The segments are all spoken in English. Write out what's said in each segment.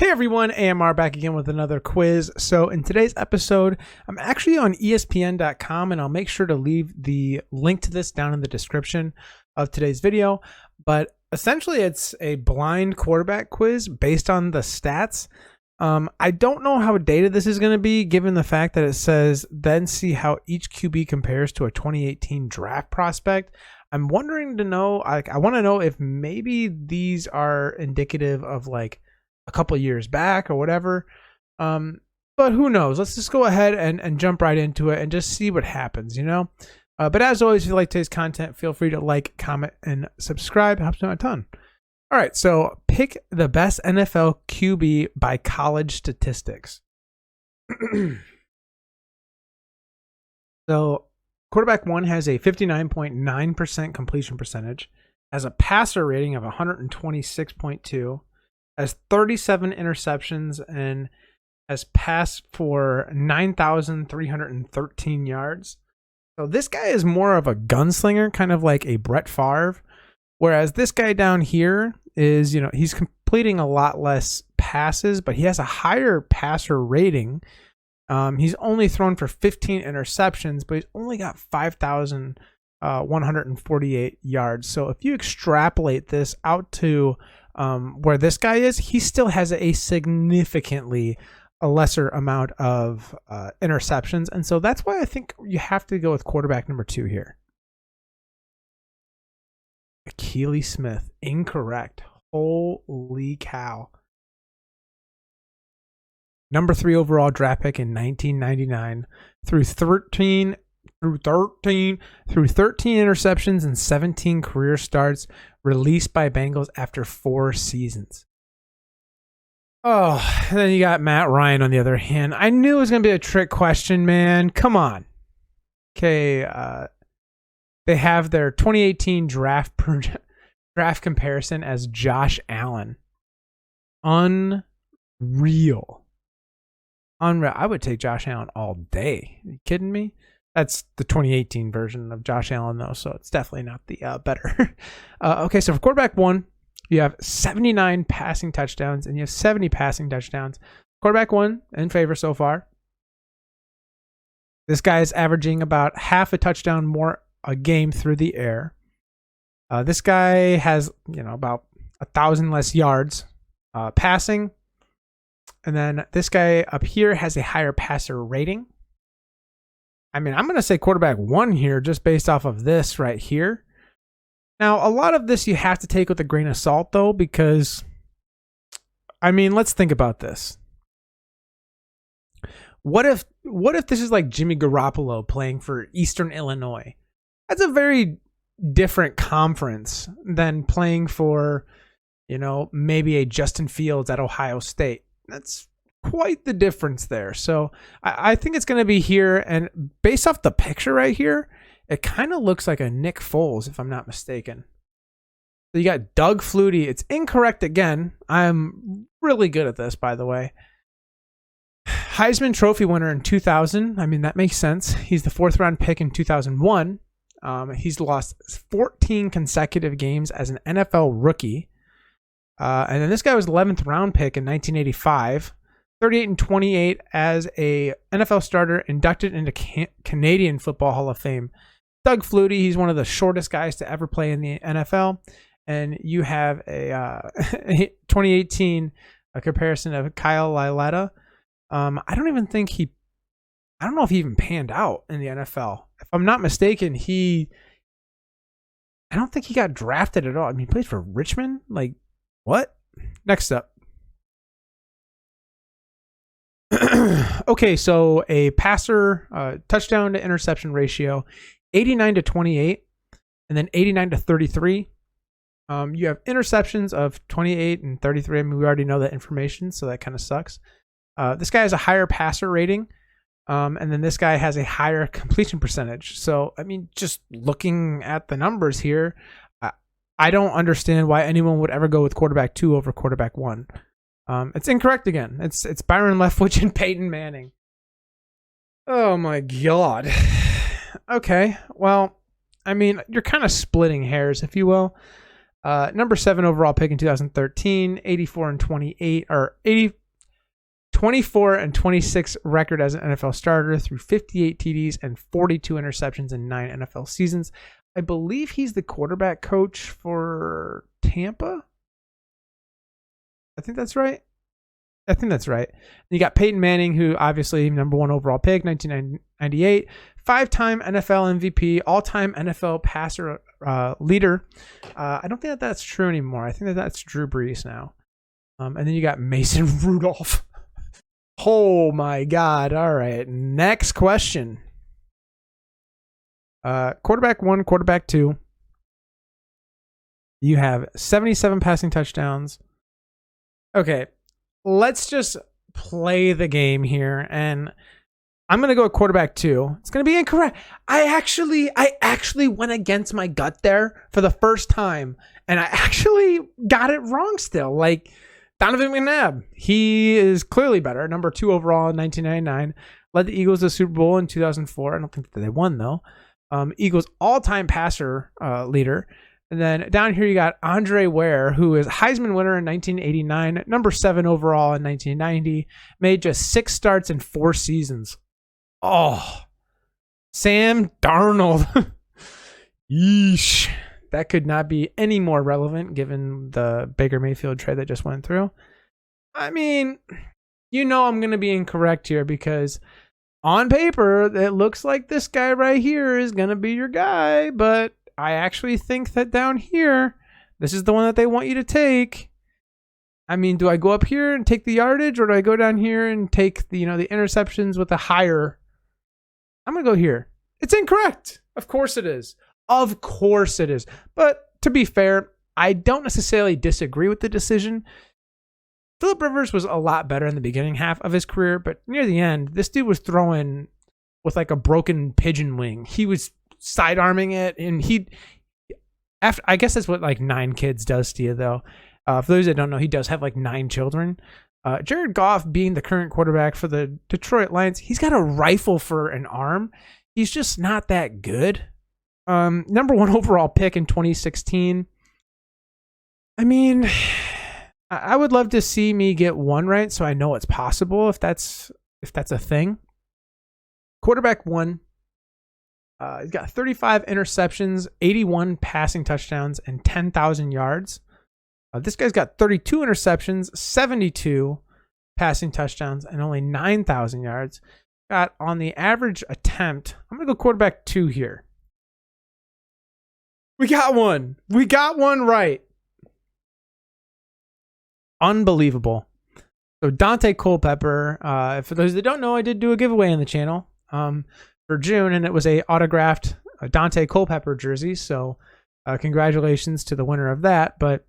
Hey everyone, AMR back again with another quiz. So in today's episode, I'm actually on ESPN.com and I'll make sure to leave the link to this down in the description of today's video. But essentially it's a blind quarterback quiz based on the stats. I don't know how dated this is going to be given the fact that it says then see how each QB compares to a 2018 draft prospect. I'm wondering to know, I want to know if maybe these are indicative of like a couple of years back or whatever. But who knows? Let's just go ahead and jump right into it and just see what happens, you know? But as always, if you like today's content, feel free to like, comment, and subscribe. It helps me out a ton. All right, so pick the best NFL QB by college statistics. So quarterback one has a 59.9% completion percentage, has a passer rating of 126.2, has 37 interceptions, and has passed for 9,313 yards. So this guy is more of a gunslinger, kind of like a Brett Favre, whereas this guy down here is, you know, he's completing a lot less passes, but he has a higher passer rating. He's only thrown for 15 interceptions, but he's only got 5,148 yards. So if you extrapolate this out to where this guy is, he still has a significantly lesser amount of interceptions. And so that's why I think you have to go with quarterback number 2 here. Akili Smith, incorrect. Holy cow. Number 3 overall draft pick in 1999 through 13 interceptions and 17 career starts, released by Bengals after 4 seasons. Oh, and then you got Matt Ryan on the other hand. I knew it was going to be a trick question, man. Come on. Okay, they have their 2018 draft comparison as Josh Allen. Unreal. I would take Josh Allen all day. Are you kidding me? That's the 2018 version of Josh Allen, though, so it's definitely not the better. Okay, so for quarterback 1, you have 79 passing touchdowns, and you have 70 passing touchdowns. Quarterback 1 in favor so far. This guy is averaging about half a touchdown more a game through the air. This guy has, you know, about 1,000 less yards passing. And then this guy up here has a higher passer rating. I mean, I'm going to say quarterback 1 here just based off of this right here. Now, a lot of this you have to take with a grain of salt, though, because, I mean, let's think about this. What if this is like Jimmy Garoppolo playing for Eastern Illinois? That's a very different conference than playing for, you know, maybe a Justin Fields at Ohio State. That's quite the difference there. So I think it's going to be here. And based off the picture right here, it kind of looks like a Nick Foles, if I'm not mistaken. So you got Doug Flutie. It's incorrect again. I'm really good at this, by the way. Heisman Trophy winner in 2000. I mean, that makes sense. He's the 4th round pick in 2001. He's lost 14 consecutive games as an NFL rookie. And then this guy was 11th round pick in 1985. 38-28 as a NFL starter, inducted into Canadian Football Hall of Fame. Doug Flutie, he's one of the shortest guys to ever play in the NFL. And you have a 2018 comparison of Kyle Lauletta. I don't know if he even panned out in the NFL. If I'm not mistaken, I don't think he got drafted at all. I mean, he played for Richmond? Like, what? Next up. Okay, so a passer touchdown to interception ratio, 89-28, and then 89-33. You have interceptions of 28 and 33. I mean, we already know that information, so that kind of sucks. This guy has a higher passer rating, and then this guy has a higher completion percentage. So, I mean, just looking at the numbers here, I don't understand why anyone would ever go with quarterback 2 over quarterback 1. It's incorrect again. It's Byron Leftwich and Peyton Manning. Oh my God. Okay, well, I mean, you're kind of splitting hairs, if you will. Number 7 overall pick in 2013, 84 and 28 or 80. 24 and 26 record as an NFL starter through 58 TDs and 42 interceptions in 9 NFL seasons. I believe he's the quarterback coach for Tampa. I think that's right. You got Peyton Manning, who obviously number 1 overall pick, 1998, 5-time NFL MVP, all-time NFL passer leader. I don't think that's true anymore. I think that's Drew Brees now. And then you got Mason Rudolph. Oh my God. All right. Next question. Quarterback 1, quarterback 2. You have 77 passing touchdowns. Okay. Let's just play the game here. And I'm going to go with quarterback 2. It's going to be incorrect. I actually went against my gut there for the first time. And I actually got it wrong still. Like, Donovan McNabb, he is clearly better. Number 2 overall in 1999. Led the Eagles to the Super Bowl in 2004. I don't think that they won, though. Eagles all-time passer leader. And then down here you got Andre Ware, who is Heisman winner in 1989. Number 7 overall in 1990. Made just 6 starts in 4 seasons. Oh, Sam Darnold. Yeesh. That could not be any more relevant given the Baker Mayfield trade that just went through. I mean, I'm going to be incorrect here because on paper, it looks like this guy right here is going to be your guy. But I actually think that down here, this is the one that they want you to take. I mean, do I go up here and take the yardage or do I go down here and take the interceptions with a higher? I'm going to go here. It's incorrect. Of course it is. Of course it is. But to be fair, I don't necessarily disagree with the decision. Phillip Rivers was a lot better in the beginning half of his career, but near the end, this dude was throwing with like a broken pigeon wing. He was sidearming it, and I guess that's what like 9 kids does to you, though. For those that don't know, he does have like 9 children. Jared Goff, being the current quarterback for the Detroit Lions, he's got a rifle for an arm. He's just not that good. Number 1 overall pick in 2016. I mean, I would love to see me get 1 right, so I know it's possible if that's a thing. Quarterback 1. He's got 35 interceptions, 81 passing touchdowns, and 10,000 yards. This guy's got 32 interceptions, 72 passing touchdowns, and only 9,000 yards. Got on the average attempt. I'm gonna go quarterback 2 here. We got one. We got one right. Unbelievable. So Dante Culpepper, for those that don't know, I did do a giveaway on the channel for June, and it was a autographed Dante Culpepper jersey. So congratulations to the winner of that. But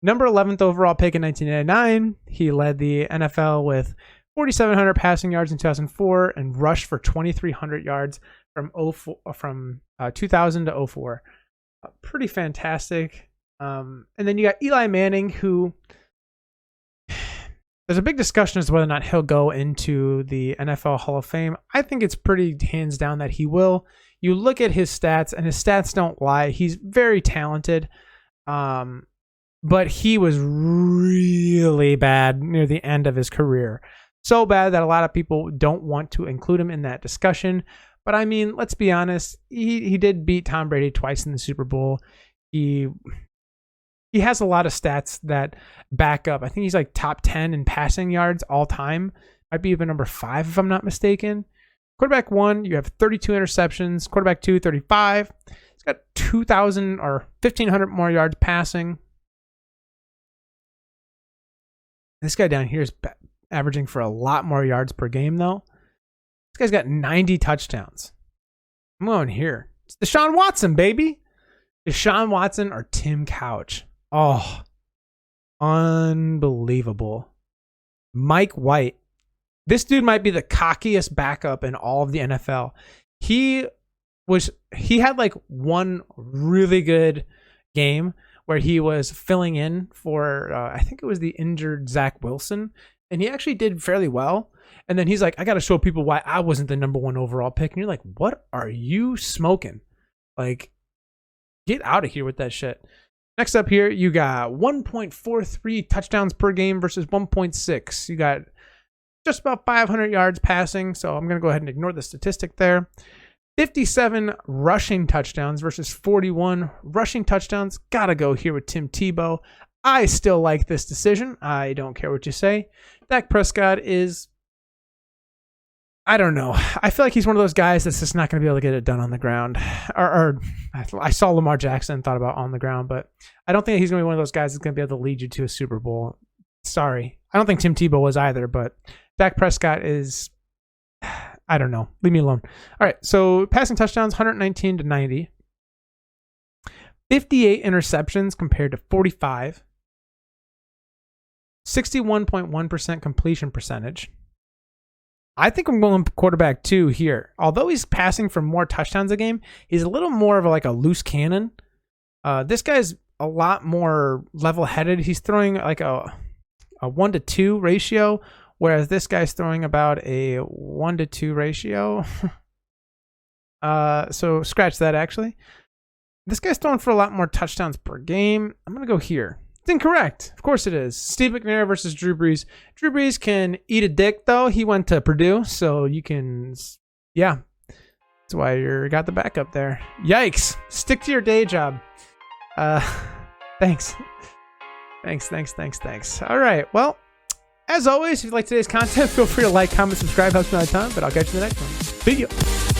number 11th overall pick in 1999, he led the NFL with 4,700 passing yards in 2004 and rushed for 2,300 yards from 2000 to 04. Pretty fantastic. And then you got Eli Manning, who there's a big discussion as to whether or not he'll go into the NFL Hall of Fame. I think it's pretty hands down that he will. You look at his stats, and his stats don't lie. He's very talented. But he was really bad near the end of his career. So bad that a lot of people don't want to include him in that discussion. But I mean, let's be honest. He did beat Tom Brady twice in the Super Bowl. He has a lot of stats that back up. I think he's like top 10 in passing yards all time. Might be even number 5 if I'm not mistaken. Quarterback 1, you have 32 interceptions. Quarterback 2, 35. He's got 2,000 or 1,500 more yards passing. This guy down here is averaging for a lot more yards per game, though. This guy's got 90 touchdowns. I'm going here. It's Deshaun Watson, baby. Deshaun Watson or Tim Couch. Oh, unbelievable. Mike White. This dude might be the cockiest backup in all of the NFL. He had like one really good game where he was filling in for, I think it was the injured Zach Wilson, and he actually did fairly well. And then he's like, I got to show people why I wasn't the number 1 overall pick. And you're like, what are you smoking? Like, get out of here with that shit. Next up here, you got 1.43 touchdowns per game versus 1.6. You got just about 500 yards passing, so I'm going to go ahead and ignore the statistic there. 57 rushing touchdowns versus 41 rushing touchdowns. Gotta go here with Tim Tebow. I still like this decision. I don't care what you say. Dak Prescott is, I don't know. I feel like he's one of those guys that's just not going to be able to get it done on the ground. Or I saw Lamar Jackson and thought about on the ground, but I don't think he's going to be one of those guys that's going to be able to lead you to a Super Bowl. Sorry. I don't think Tim Tebow was either, but Dak Prescott is, I don't know. Leave me alone. All right, so passing touchdowns, 119 to 90. 58 interceptions compared to 45. 61.1% completion percentage. I think I'm going quarterback 2 here. Although he's passing for more touchdowns a game, he's a little more of like a loose cannon. This guy's a lot more level-headed. He's throwing like a 1-to-2 ratio, whereas this guy's throwing about a 1-to-2 ratio. So scratch that, actually. This guy's throwing for a lot more touchdowns per game. I'm going to go here. It's incorrect. Of course it is. Steve McNair versus Drew Brees. Drew Brees can eat a dick, though. He went to Purdue, so you can, yeah. That's why you got the backup there. Yikes. Stick to your day job. Thanks. Thanks. All right. Well, as always, if you like today's content, feel free to like, comment, subscribe. Helps me out a ton, but I'll catch you in the next one. See ya.